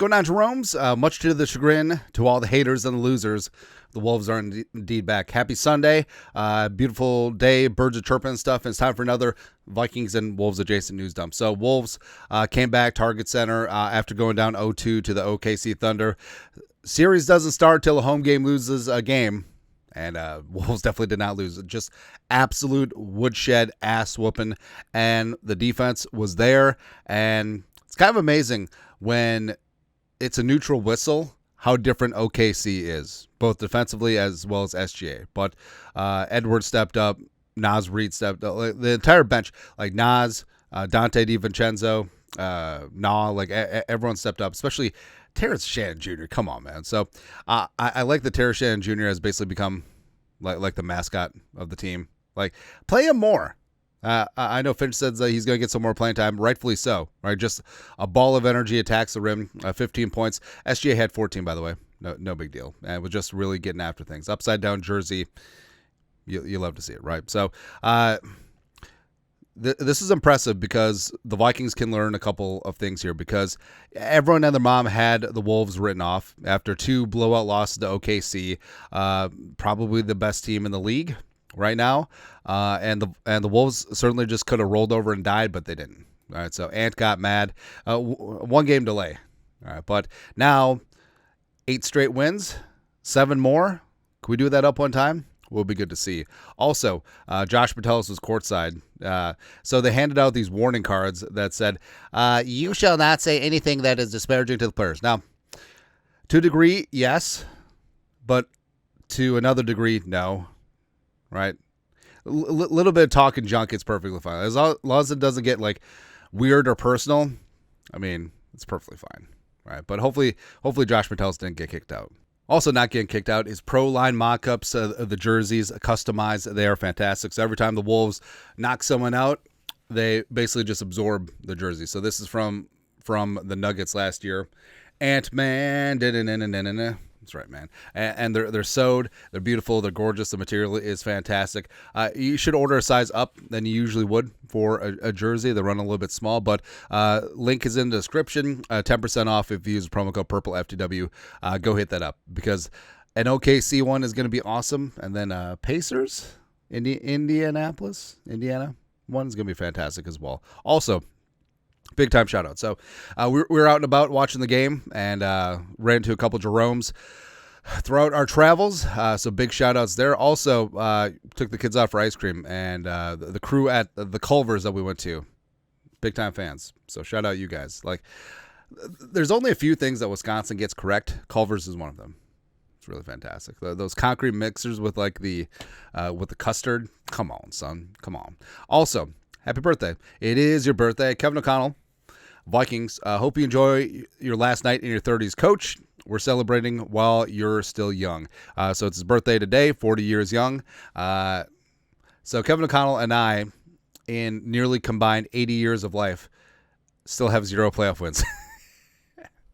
going on, Jerome's? Much to the chagrin to all the haters and the losers, the Wolves are indeed back. Happy Sunday. Beautiful day. Birds are chirping and stuff. And it's time for another Vikings and Wolves adjacent news dump. So Wolves came back, Target Center, after going down 0-2 to the OKC Thunder. Series doesn't start till a home game loses a game. And Wolves definitely did not lose. Just absolute woodshed ass whooping. And the defense was there. And it's kind of amazing when it's a neutral whistle how different OKC is, both defensively as well as SGA. But Edwards stepped up. Naz Reid stepped up. Like, the entire bench, like Naz, Dante DiVincenzo, everyone stepped up, especially Terrence Shannon Jr. Come on, man. So I like that Terrence Shannon Jr. has basically become like the mascot of the team. Like, play him more. I know Finch says that he's going to get some more playing time, rightfully so. Right, just a ball of energy, attacks the rim, 15 points. SGA had 14, by the way. No big deal. And was just really getting after things. Upside down jersey, you love to see it, right? So this is impressive because the Vikings can learn a couple of things here, because everyone and their mom had the Wolves written off after 2 blowout losses to OKC, probably the best team in the league right now, and the Wolves certainly just could have rolled over and died, but they didn't. All right, so Ant got mad. 1 game delay. All right, but now 8 straight wins, 7 more. Can we do that up one time? Will be good to see. Also, Josh Patelis was courtside, so they handed out these warning cards that said, "You shall not say anything that is disparaging to the players." Now, to a degree, yes, but to another degree, no. Right? Little bit of talking junk, it's perfectly fine. As long as it doesn't get like weird or personal, I mean, it's perfectly fine. Right? But hopefully Josh Patelis didn't get kicked out. Also not getting kicked out is Pro Line mock-ups of the jerseys, customized. They are fantastic. So every time the Wolves knock someone out, they basically just absorb the jersey. So this is from the Nuggets last year. Ant-Man, that's right, man. And they're sewed. They're beautiful. They're gorgeous. The material is fantastic. You should order a size up than you usually would for a jersey. They run a little bit small, but link is in the description. 10% off if you use promo code PURPLEFTW. Go hit that up, because an OKC one is going to be awesome. And then Pacers, Indiana one is going to be fantastic as well. Also, big time shout out. So we were out and about watching the game, and ran into a couple Jeromes throughout our travels. So big shout outs there. Also took the kids out for ice cream, and the crew at the Culvers that we went to, big time fans. So shout out you guys. Like, there's only a few things that Wisconsin gets correct. Culvers is one of them. It's really fantastic. Those concrete mixers with like the custard. Come on, son. Come on. Also, happy birthday. It is your birthday. Kevin O'Connell, Vikings. Hope you enjoy your last night in your 30s. Coach, we're celebrating while you're still young. So it's his birthday today, 40 years young. So Kevin O'Connell and I, in nearly combined 80 years of life, still have 0 playoff wins.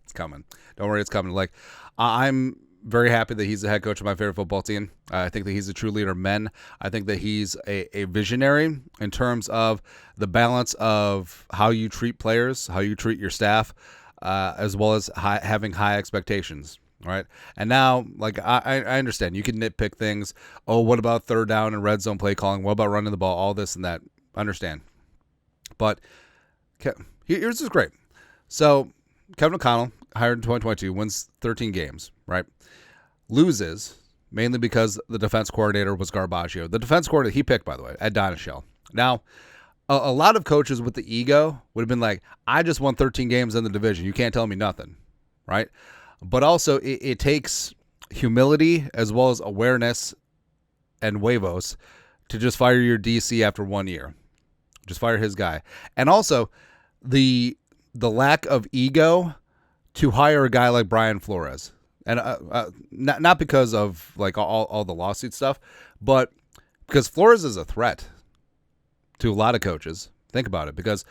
It's coming. Don't worry, it's coming. Like, I'm very happy that he's the head coach of my favorite football team. I think that he's a true leader of men. I think that he's a visionary in terms of the balance of how you treat players, how you treat your staff, as well as having high expectations. Right? And now, like, I understand. You can nitpick things. Oh, what about third down and red zone play calling? What about running the ball? All this and that. Understand. But here's what's great. So Kevin O'Connell, hired in 2022, wins 13 games, right? Loses mainly because the defense coordinator was Garbaggio. The defense coordinator he picked, by the way, Ed Donishell. Now, a lot of coaches with the ego would have been like, I just won 13 games in the division. You can't tell me nothing, right? But also, it takes humility as well as awareness and huevos to just fire your DC after 1 year. Just fire his guy. And also, the lack of ego to hire a guy like Brian Flores. And not because of like all the lawsuit stuff, but because Flores is a threat to a lot of coaches. Think about it, because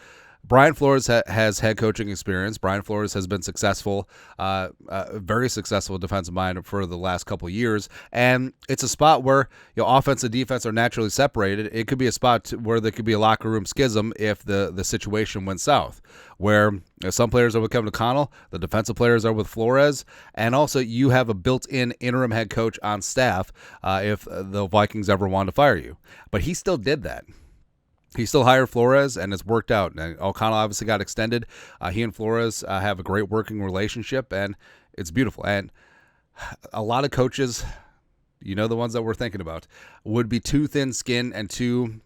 Brian Flores has head coaching experience. Brian Flores has been successful, very successful defensive mind for the last couple of years. And it's a spot where offense and defense are naturally separated. It could be a spot where there could be a locker room schism if the situation went south, where some players are with Kevin O'Connell, the defensive players are with Flores, and also you have a built-in interim head coach on staff if the Vikings ever wanted to fire you. But he still did that. He still hired Flores, and it's worked out. And O'Connell obviously got extended. He and Flores have a great working relationship, and it's beautiful. And a lot of coaches, the ones that we're thinking about, would be too thin-skinned and too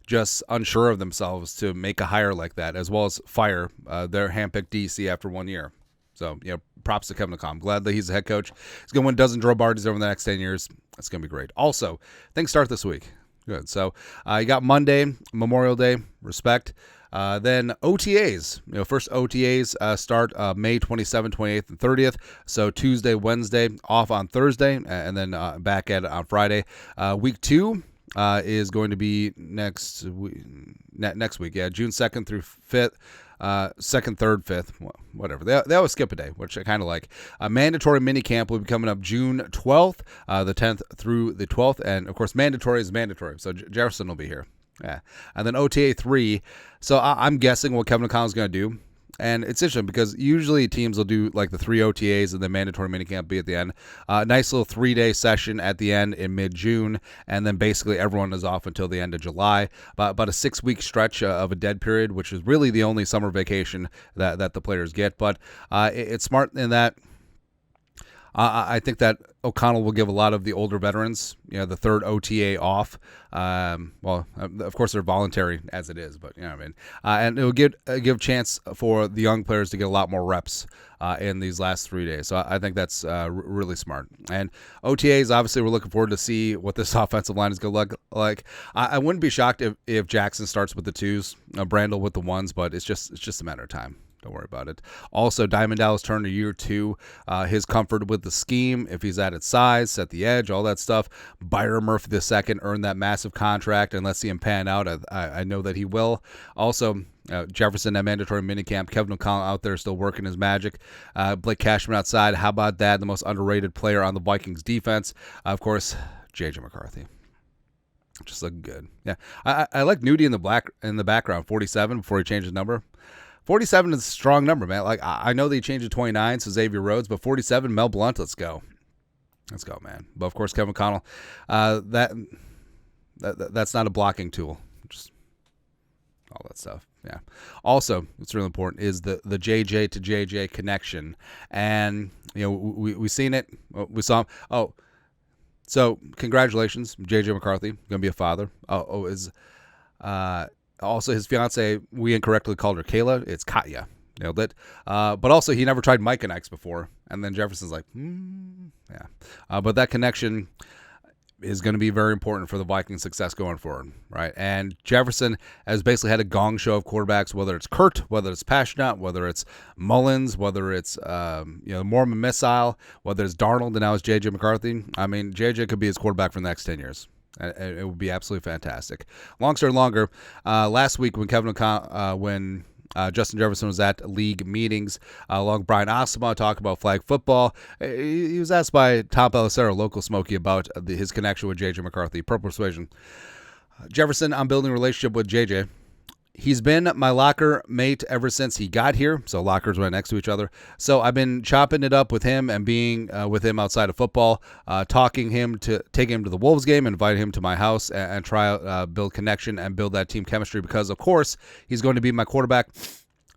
just unsure of themselves to make a hire like that, as well as fire their handpicked DC after 1 year. So, props to Kevin O'Connell. I'm glad that he's a head coach. He's going to win a dozen Joe Bartys over the next 10 years. That's going to be great. Also, things start this week. Good. So you got Monday, Memorial Day, respect. Then OTAs. First OTAs start May 27th, 28th, and 30th. So Tuesday, Wednesday, off on Thursday, and then back at it on Friday. Week 2 is going to be next week. Yeah, June 2nd through 5th. 2nd, 3rd, 5th, whatever. They always skip a day, which I kind of like. A mandatory mini camp will be coming up June 12th, the 10th through the 12th. And, of course, mandatory is mandatory. So Jefferson will be here. Yeah. And then OTA 3. So I'm guessing what Kevin O'Connell is going to do. And it's interesting because usually teams will do like the 3 OTAs and the mandatory minicamp be at the end. Nice little 3-day session at the end in mid-June, and then basically everyone is off until the end of July. About a 6-week stretch of a dead period, which is really the only summer vacation that the players get. But it's smart in that I think that O'Connell will give a lot of the older veterans, the third OTA off. Of course, they're voluntary as it is, but you know what I mean. And it will give chance for the young players to get a lot more reps in these last 3 days. So I think that's really smart. And OTAs, obviously, we're looking forward to see what this offensive line is going to look like. I wouldn't be shocked if Jackson starts with the 2s, Brandel with the 1s, but it's just a matter of time. Don't worry about it. Also, Diamond Dallas turned to year 2. His comfort with the scheme, if he's at its size, set the edge, all that stuff. Byron Murphy II earned that massive contract, and let's see him pan out. I know that he will. Also, Jefferson, that mandatory minicamp. Kevin O'Connell out there still working his magic. Blake Cashman outside. How about that? The most underrated player on the Vikings defense. Of course, JJ McCarthy. Just looking good. Yeah, I like Nudie in the background, 47 before he changed his number. 47 is a strong number, man. Like I know they changed to 29, so Xavier Rhodes, but 47, Mel Blount. Let's go, man. But of course, Kevin O'Connell, that's not a blocking tool. Just all that stuff. Yeah. Also, what's really important is the JJ to JJ connection, and we seen it. We saw him. Oh, so congratulations, JJ McCarthy, gonna be a father. Also, his fiance, we incorrectly called her Kayla. It's Katya. Nailed it. But also, he never tried Mike and Ike's before. And then Jefferson's like, yeah. But that connection is going to be very important for the Vikings' success going forward, right? And Jefferson has basically had a gong show of quarterbacks, whether it's Kurt, whether it's Pashnot, whether it's Mullins, whether it's the Mormon Missile, whether it's Darnold, and now it's J.J. McCarthy. I mean, J.J. could be his quarterback for the next 10 years. It would be absolutely fantastic. Long story longer, last week when Justin Jefferson was at league meetings, along with Brian Osama talking about flag football, he was asked by Tom Pelissero, local Smoky, about his connection with J.J. McCarthy. Purple Persuasion. Jefferson, I'm building a relationship with J.J. He's been my locker mate ever since he got here, so lockers right next to each other. So I've been chopping it up with him and being with him outside of football, taking him to the Wolves game, inviting him to my house, and try out, build connection and build that team chemistry because, of course, he's going to be my quarterback.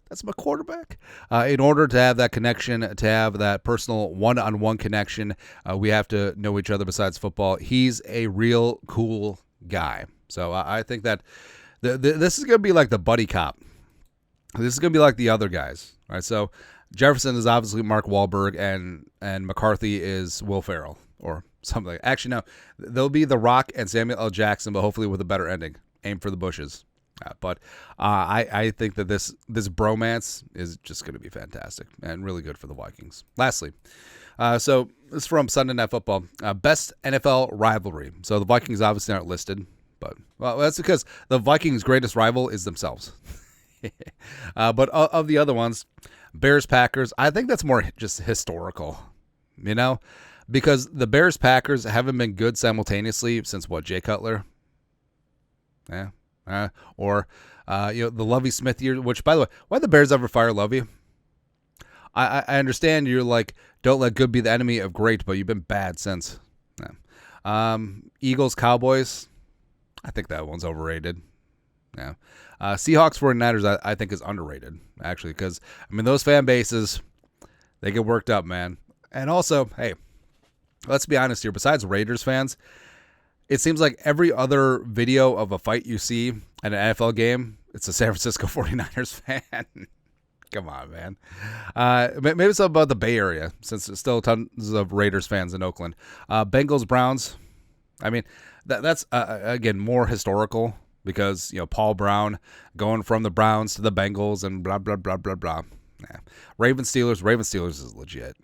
That's my quarterback. In order to have that connection, to have that personal one-on-one connection, we have to know each other besides football. He's a real cool guy. So I think that this is going to be like the buddy cop. This is going to be like the other guys, right? So Jefferson is obviously Mark Wahlberg, and McCarthy is Will Ferrell or something. Actually, no, they'll be The Rock and Samuel L. Jackson, but hopefully with a better ending. Aim for the bushes. But I think that this bromance is just going to be fantastic and really good for the Vikings. Lastly, so this is from Sunday Night Football. Best NFL rivalry. So the Vikings obviously aren't listed. But, well, that's because the Vikings' greatest rival is themselves. But of the other ones, Bears Packers, I think that's more just historical, because the Bears Packers haven't been good simultaneously since what, Jay Cutler? Yeah. Or the Lovie Smith year, which, by the way, why'd the Bears ever fire Lovie? I understand you're like, don't let good be the enemy of great, but you've been bad since. Yeah. Eagles, Cowboys, I think that one's overrated. Yeah. Seahawks, 49ers, I think is underrated, actually, because, those fan bases, they get worked up, man. And also, hey, let's be honest here, besides Raiders fans, it seems like every other video of a fight you see at an NFL game, it's a San Francisco 49ers fan. Come on, man. Maybe it's about the Bay Area, since there's still tons of Raiders fans in Oakland. Bengals, Browns. That's again, more historical because, Paul Brown going from the Browns to the Bengals and blah, blah, blah, blah, blah. Yeah. Ravens, Steelers is legit.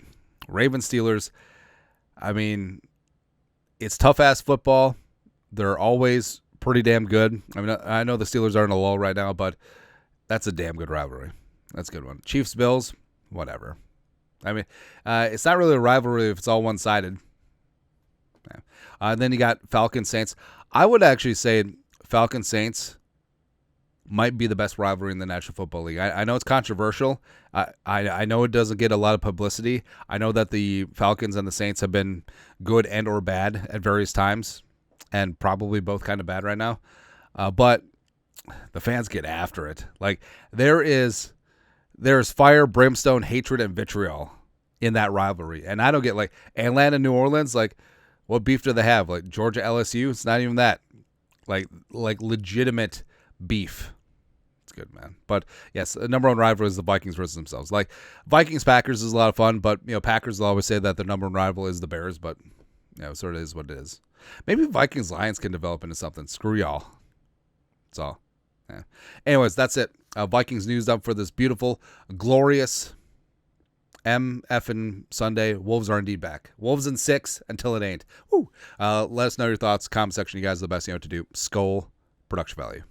Ravens, Steelers, it's tough-ass football. They're always pretty damn good. I know the Steelers are in a lull right now, but that's a damn good rivalry. That's a good one. Chiefs, Bills, whatever. It's not really a rivalry if it's all one-sided. Yeah. Then you got Falcons, Saints. I would actually say Falcons, Saints might be the best rivalry in the National Football League. I know it's controversial. I know it doesn't get a lot of publicity. I know that the Falcons and the Saints have been good and or bad at various times, and probably both kind of bad right now. But the fans get after it. Like, there's fire, brimstone, hatred, and vitriol in that rivalry. And I don't get, like, Atlanta, New Orleans, like, what beef do they have? Like, Georgia, LSU? It's not even that. Like legitimate beef. It's good, man. But yes, the number one rival is the Vikings versus themselves. Like, Vikings Packers is a lot of fun, but Packers will always say that their number one rival is the Bears, but it sort of is what it is. Maybe Vikings Lions can develop into something. Screw y'all. That's all. Yeah. Anyways, that's it. Vikings news up for this beautiful, glorious MFing Sunday. Wolves are indeed back. Wolves in 6 until it ain't. Woo. Let us know your thoughts. Comment section. You guys are the best. You know what to do. Skull production value.